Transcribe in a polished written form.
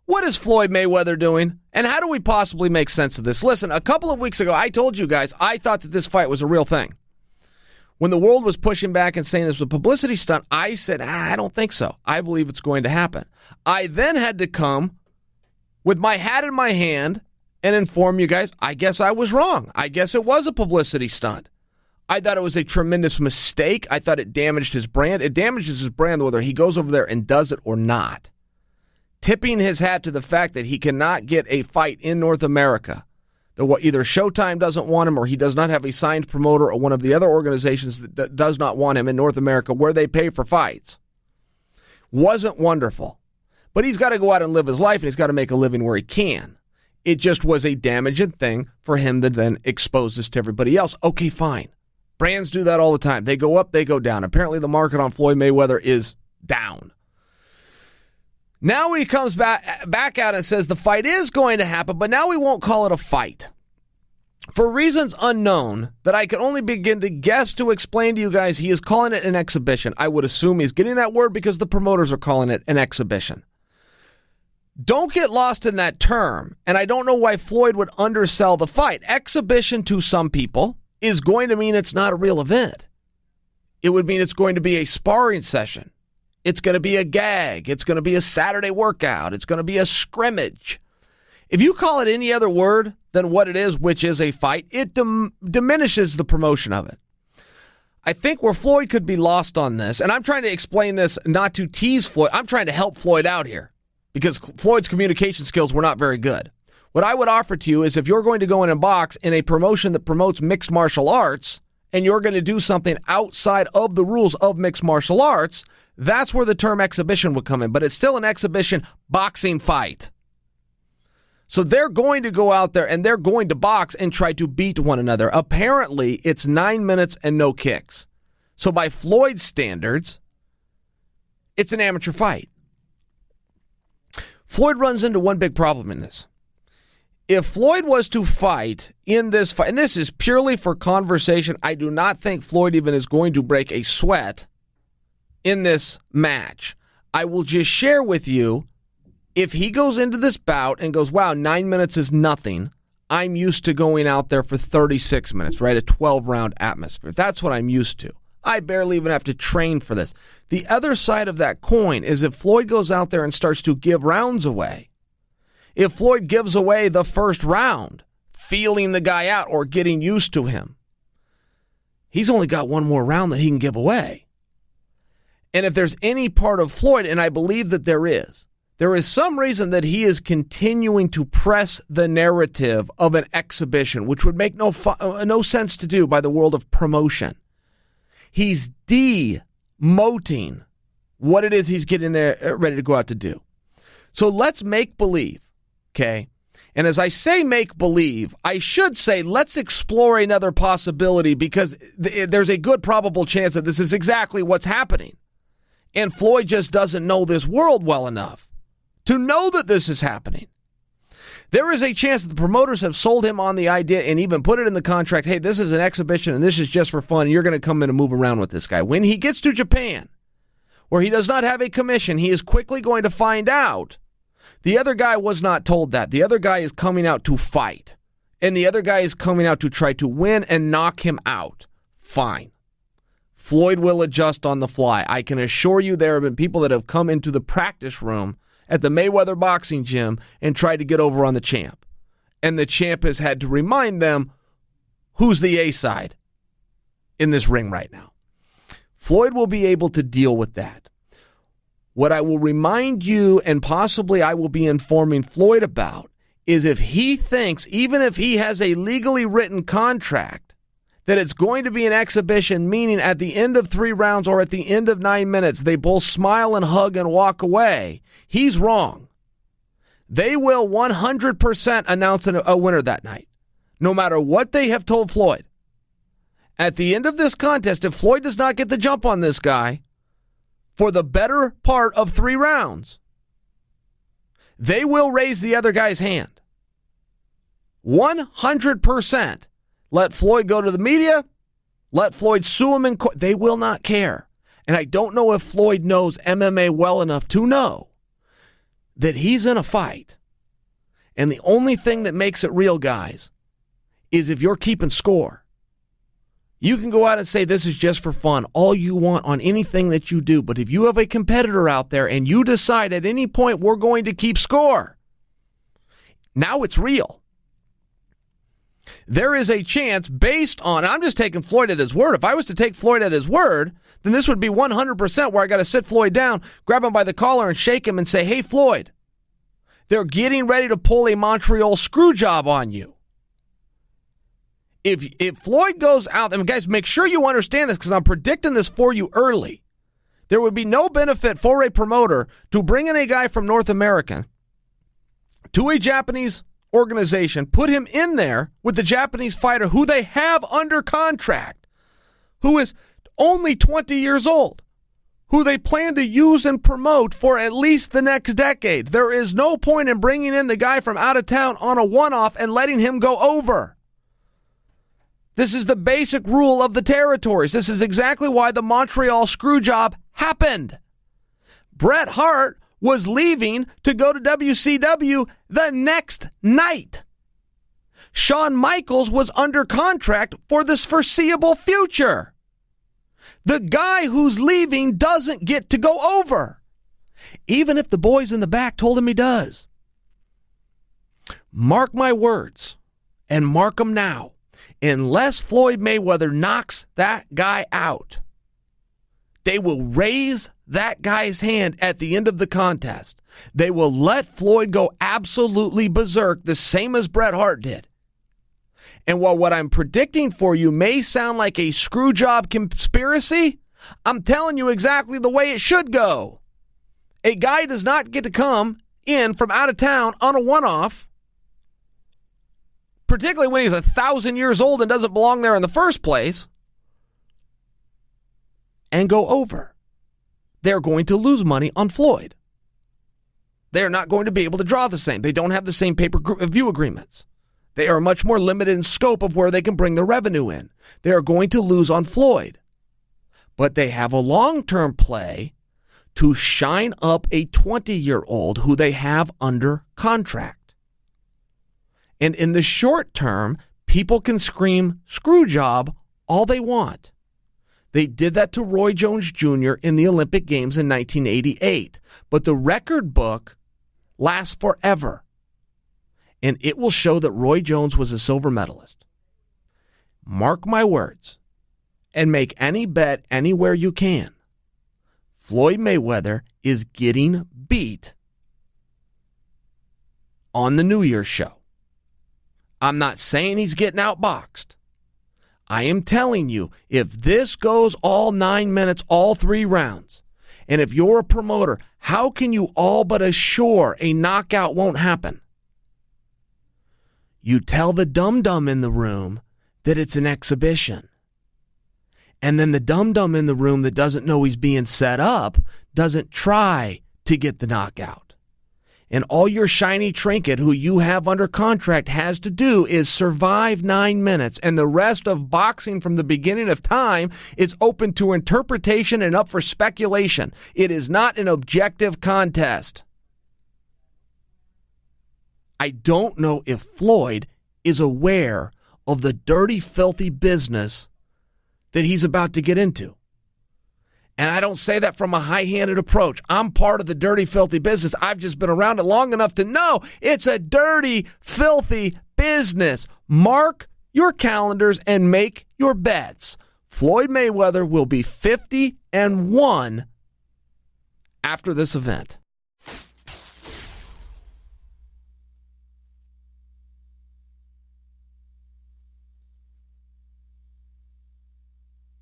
What is Floyd Mayweather doing? And how do we possibly make sense of this? Listen, a couple of weeks ago, I told you guys I thought that this fight was a real thing. When the world was pushing back and saying this was a publicity stunt, I said, I don't think so. I believe it's going to happen. I then had to come with my hat in my hand and inform you guys, I guess I was wrong. I guess it was a publicity stunt. I thought it was a tremendous mistake. I thought it damaged his brand. It damages his brand whether he goes over there and does it or not. Tipping his hat to the fact that he cannot get a fight in North America, that either Showtime doesn't want him or he does not have a signed promoter or one of the other organizations that does not want him in North America where they pay for fights, wasn't wonderful. But he's got to go out and live his life, and he's got to make a living where he can. It just was a damaging thing for him to then expose this to everybody else. Okay, fine. Brands do that all the time. They go up, they go down. Apparently the market on Floyd Mayweather is down. Now he comes back out and says the fight is going to happen, but now we won't call it a fight. For reasons unknown that I can only begin to guess to explain to you guys, he is calling it an exhibition. I would assume he's getting that word because the promoters are calling it an exhibition. Don't get lost in that term, and I don't know why Floyd would undersell the fight. Exhibition to some people is going to mean it's not a real event. It would mean it's going to be a sparring session. It's going to be a gag. It's going to be a Saturday workout. It's going to be a scrimmage. If you call it any other word than what it is, which is a fight, it diminishes the promotion of it. I think where Floyd could be lost on this, and I'm trying to explain this not to tease Floyd, I'm trying to help Floyd out here because Floyd's communication skills were not very good. What I would offer to you is if you're going to go in and box in a promotion that promotes mixed martial arts and you're going to do something outside of the rules of mixed martial arts, that's where the term exhibition would come in. But it's still an exhibition boxing fight. So they're going to go out there and they're going to box and try to beat one another. Apparently, it's 9 minutes and no kicks. So by Floyd's standards, it's an amateur fight. Floyd runs into one big problem in this. If Floyd was to fight in this fight, and this is purely for conversation, I do not think Floyd even is going to break a sweat in this match. I will just share with you, if he goes into this bout and goes, wow, 9 minutes is nothing, I'm used to going out there for 36 minutes, right? A 12-round atmosphere. That's what I'm used to. I barely even have to train for this. The other side of that coin is if Floyd goes out there and starts to give rounds away, if Floyd gives away the first round, feeling the guy out or getting used to him, he's only got one more round that he can give away. And if there's any part of Floyd, and I believe that there is some reason that he is continuing to press the narrative of an exhibition, which would make no sense to do by the world of promotion. He's demoting what it is he's getting there ready to go out to do. So let's make believe, okay? And as I say make believe, I should say let's explore another possibility because there's a good probable chance that this is exactly what's happening. And Floyd just doesn't know this world well enough to know that this is happening. There is a chance that the promoters have sold him on the idea and even put it in the contract, hey, this is an exhibition and this is just for fun. And you're going to come in and move around with this guy. When he gets to Japan, where he does not have a commission, he is quickly going to find out the other guy was not told that. The other guy is coming out to fight. And the other guy is coming out to try to win and knock him out. Fine. Floyd will adjust on the fly. I can assure you there have been people that have come into the practice room at the Mayweather boxing gym and tried to get over on the champ. And the champ has had to remind them who's the A side in this ring right now. Floyd will be able to deal with that. What I will remind you, and possibly I will be informing Floyd about, is if he thinks, even if he has a legally written contract, that it's going to be an exhibition, meaning at the end of 3 rounds or at the end of 9 minutes, they both smile and hug and walk away, he's wrong. They will 100% announce a winner that night, no matter what they have told Floyd. At the end of this contest, if Floyd does not get the jump on this guy for the better part of 3 rounds, they will raise the other guy's hand. 100%. Let Floyd go to the media. Let Floyd sue him in court. They will not care. And I don't know if Floyd knows MMA well enough to know that he's in a fight, and the only thing that makes it real, guys, is if you're keeping score. You can go out and say this is just for fun all you want on anything that you do, but if you have a competitor out there and you decide at any point we're going to keep score, now it's real. There is a chance based on, I'm just taking Floyd at his word. If I was to take Floyd at his word, then this would be 100% where I got to sit Floyd down, grab him by the collar and shake him and say, hey, Floyd, they're getting ready to pull a Montreal screw job on you. If Floyd goes out, and guys, make sure you understand this because I'm predicting this for you early. There would be no benefit for a promoter to bring in a guy from North America to a Japanese organization, put him in there with the Japanese fighter who they have under contract, who is only 20 years old, who they plan to use and promote for at least the next decade. There is no point in bringing in the guy from out of town on a one-off and letting him go over. This is the basic rule of the territories. This is exactly why the Montreal screw job happened. Bret Hart was leaving to go to WCW the next night. Shawn Michaels was under contract for this foreseeable future. The guy who's leaving doesn't get to go over, even if the boys in the back told him he does. Mark my words, and mark them now. Unless Floyd Mayweather knocks that guy out, they will raise that guy's hand at the end of the contest. They will let Floyd go absolutely berserk, the same as Bret Hart did. And while what I'm predicting for you may sound like a screw job conspiracy, I'm telling you exactly the way it should go. A guy does not get to come in from out of town on a one-off, particularly when he's 1,000 years old and doesn't belong there in the first place, and go over. They're going to lose money on Floyd. They're not going to be able to draw the same. They don't have the same pay-per-view agreements. They are much more limited in scope of where they can bring the revenue in. They are going to lose on Floyd. But they have a long-term play to shine up a 20-year-old who they have under contract. And in the short term, people can scream screw job all they want. They did that to Roy Jones Jr. in the Olympic Games in 1988. But the record book lasts forever. And it will show that Roy Jones was a silver medalist. Mark my words and make any bet anywhere you can. Floyd Mayweather is getting beat on the New Year's show. I'm not saying he's getting outboxed. I am telling you, if this goes all 9 minutes, all 3 rounds, and if you're a promoter, how can you all but assure a knockout won't happen? You tell the dum-dum in the room that it's an exhibition. And then the dum-dum in the room that doesn't know he's being set up doesn't try to get the knockout. And all your shiny trinket who you have under contract has to do is survive 9 minutes. And the rest of boxing from the beginning of time is open to interpretation and up for speculation. It is not an objective contest. I don't know if Floyd is aware of the dirty, filthy business that he's about to get into. And I don't say that from a high-handed approach. I'm part of the dirty, filthy business. I've just been around it long enough to know it's a dirty, filthy business. Mark your calendars and make your bets. Floyd Mayweather will be 50-1 after this event.